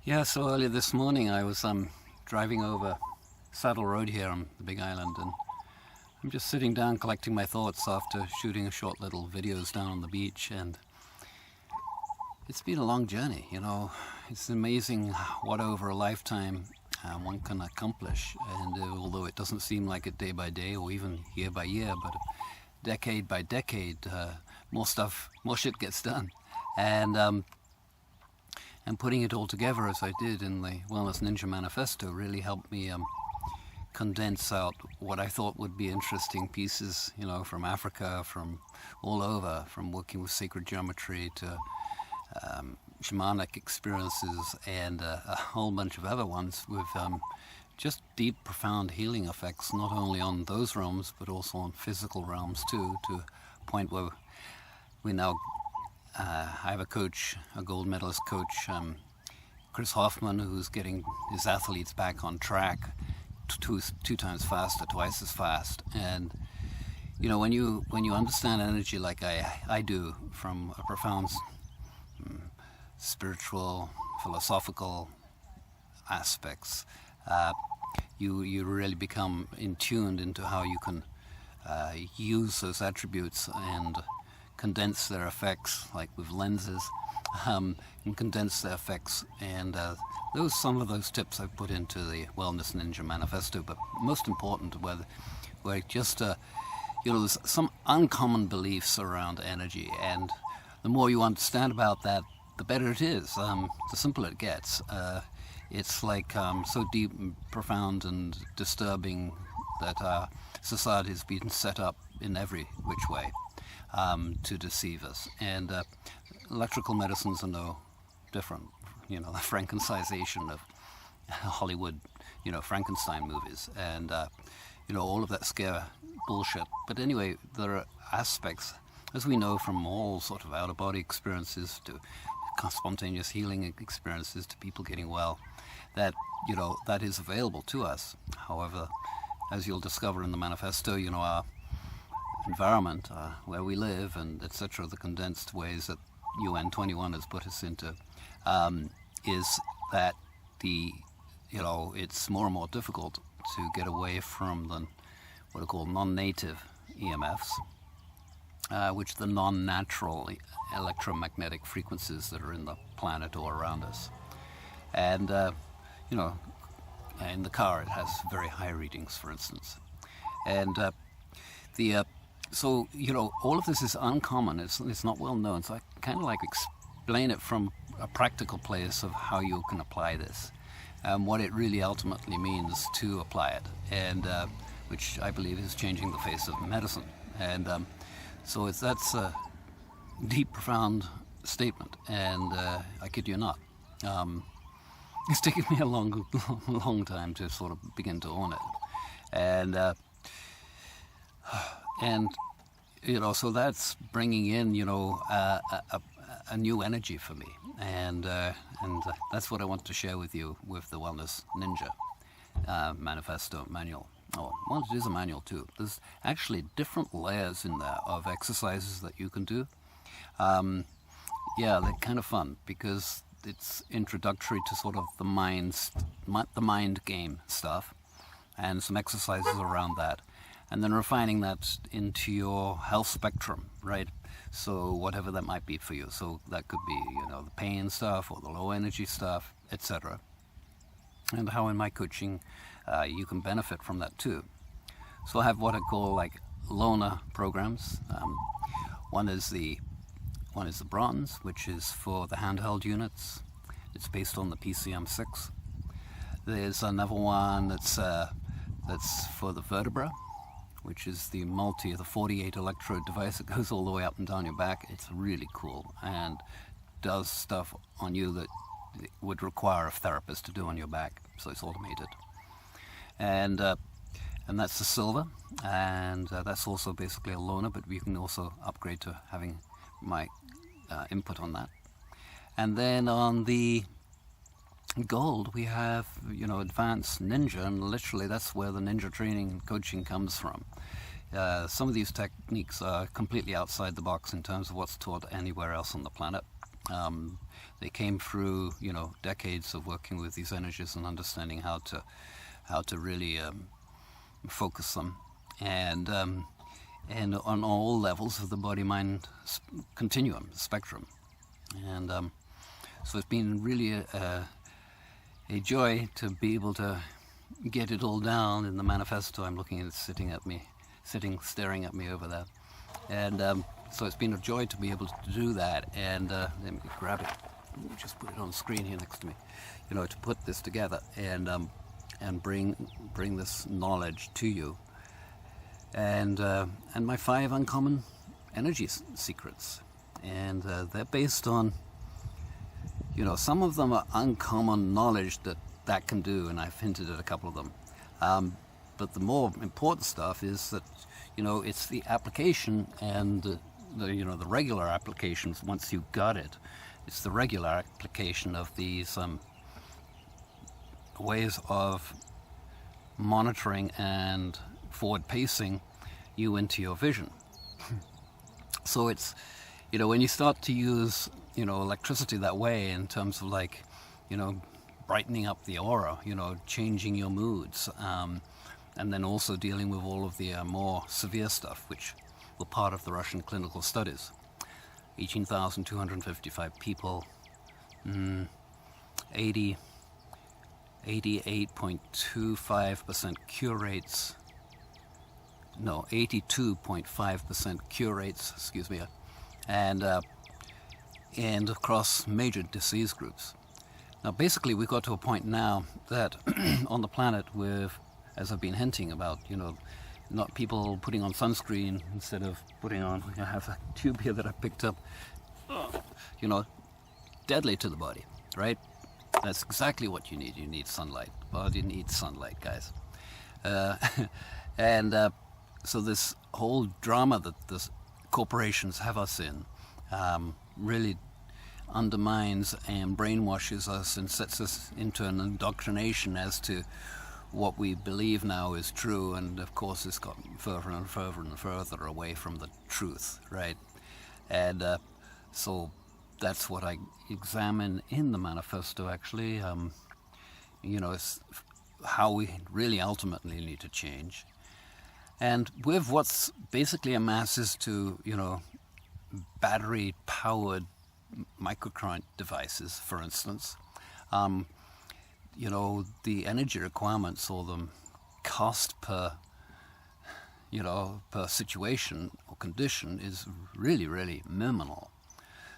Yeah, so earlier this morning I was driving over Saddle Road here on the Big Island, and I'm just sitting down collecting my thoughts after shooting a short little videos down on the beach. And it's been a long journey, It's amazing what over a lifetime one can accomplish, and although it doesn't seem like it day by day or even year by year, but decade by decade, more shit gets done. And putting it all together as I did in the Wellness Ninja Manifesto really helped me condense out what I thought would be interesting pieces, from Africa, from all over, from working with sacred geometry to shamanic experiences, and a whole bunch of other ones with just deep, profound healing effects, not only on those realms, but also on physical realms too, to a point where we now I have a coach, a gold medalist coach, Chris Hoffman, who's getting his athletes back on track two times faster, twice as fast. And when you understand energy like I do, from a profound spiritual, philosophical aspects, you really become in tuned into how you can use those attributes and condense their effects, like with lenses, and condense their effects. And some of those tips I've put into the Wellness Ninja Manifesto. But most important, where just there's some uncommon beliefs around energy, and the more you understand about that, the better it is. The simpler it gets. It's like so deep and profound and disturbing that our society has been set up in every which way to deceive us. And electrical medicines are no different. The Frankenstein of Hollywood, Frankenstein movies, and all of that scare bullshit. But anyway, there are aspects, as we know, from all sort of out-of-body experiences to spontaneous healing experiences to people getting well, that that is available to us. However, as you'll discover in the manifesto, our environment, where we live, and etc., the condensed ways that UN 21 has put us into, is that it's more and more difficult to get away from what are called non-native EMFs, which are the non-natural electromagnetic frequencies that are in the planet or around us. And in the car it has very high readings, for instance. And so all of this is uncommon. It's not well known. So I kind of explain it from a practical place of how you can apply this, what it really ultimately means to apply it, and which I believe is changing the face of medicine. And so that's a deep, profound statement, and I kid you not. It's taken me a long time to sort of begin to own it, and so that's bringing in a new energy for me, and that's what I want to share with you with the Wellness Ninja Manifesto manual. Well, it is a manual too. There's actually different layers in there of exercises that you can do. They're kind of fun because it's introductory to sort of the mind game stuff, and some exercises around that, and then refining that into your health spectrum, right? So whatever that might be for you. So that could be, the pain stuff or the low energy stuff, etc. And how in my coaching you can benefit from that too. So I have what I call loaner programs. One is the bronze, which is for the handheld units. It's based on the PCM6. There's another one that's for the vertebra, which is the 48 electrode device that goes all the way up and down your back. It's really cool and does stuff on you that would require a therapist to do on your back. So it's automated. And that's the silver, and that's also basically a loaner, but you can also upgrade to having my input on that. And then on the gold, we have advanced ninja, and literally that's where the ninja training and coaching comes from. Some of these techniques are completely outside the box in terms of what's taught anywhere else on the planet. They came through, decades of working with these energies and understanding how to really focus them, and on all levels of the body-mind continuum, spectrum. And so it's been really a joy to be able to get it all down in the manifesto. I'm looking at it staring at me over there. And so it's been a joy to be able to do that. And let me grab it. Let me just put it on the screen here next to me. To put this together and bring this knowledge to you. And my 5 uncommon energy secrets. And they're based on, some of them are uncommon knowledge that can do, and I've hinted at a couple of them. But the more important stuff is that, it's the application and the regular applications. Once you've got it, it's the regular application of these ways of monitoring and forward pacing you into your vision. So it's, when you start to use, electricity that way, in terms of brightening up the aura, changing your moods, and then also dealing with all of the more severe stuff, which were part of the Russian clinical studies. 18,255 people, 88.25% cure rates, 82.5% cure rates, and across major disease groups. Now, basically, we've got to a point now that on the planet with, as I've been hinting about, not people putting on sunscreen instead of putting on, I have a tube here that I picked up, deadly to the body, right? That's exactly what you need. You need sunlight. The body needs sunlight, guys. So this whole drama that the corporations have us in really undermines and brainwashes us and sets us into an indoctrination as to what we believe now is true, and of course it's gotten further and further and further away from the truth, right? And so that's what I examine in the manifesto, actually. It's how we really ultimately need to change. And with what's basically amasses to, battery-powered microcurrent devices, for instance, the energy requirements or the cost per situation or condition is really, really minimal.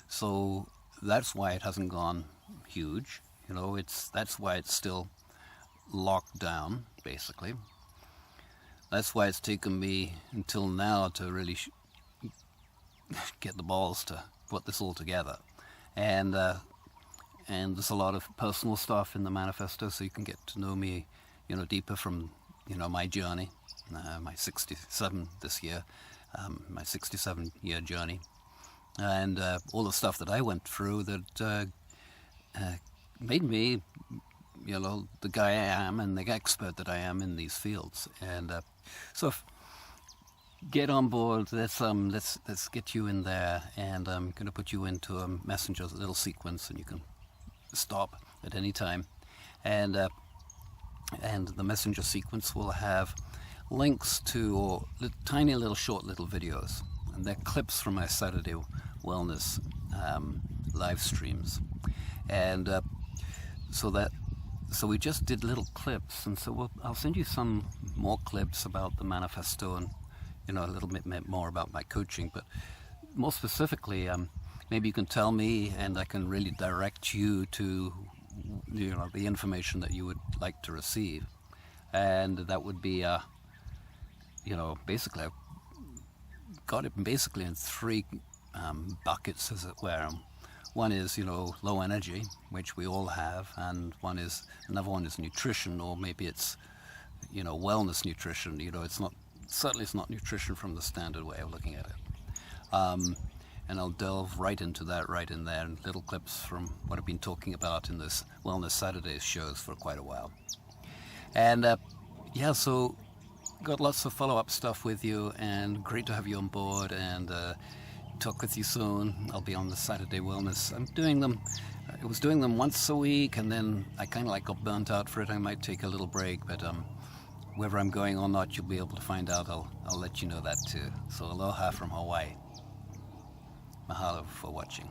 So that's why it hasn't gone huge. That's why it's still locked down, basically. That's why it's taken me until now to really get the balls to put this all together. And there's a lot of personal stuff in the manifesto, so you can get to know me, deeper from, my journey, my 67 this year, my 67-year journey, and all the stuff that I went through that made me, the guy I am and the expert that I am in these fields. And so get on board. Let's get you in there, and I'm going to put you into a messenger little sequence, and you can stop at any time. And the messenger sequence will have links to tiny little short little videos, and they're clips from my Saturday wellness live streams. And so we just did little clips, and so I'll send you some more clips about the manifesto, and a little bit more about my coaching. But more specifically, maybe you can tell me, and I can really direct you to the information that you would like to receive. And that would be basically I've got it basically in 3 buckets, as it were. One is, low energy, which we all have, and another one is nutrition, or maybe it's, wellness nutrition. It's not nutrition from the standard way of looking at it. And I'll delve right into that right in there, and little clips from what I've been talking about in this Wellness Saturdays shows for quite a while. And so got lots of follow-up stuff with you, and great to have you on board. And talk with you soon. I'll be on the Saturday Wellness. I'm doing them. I was doing them once a week, and then I kind of like got burnt out for it. I might take a little break, but whether I'm going or not, you'll be able to find out. I'll let you know that too. So aloha from Hawaii. Mahalo for watching.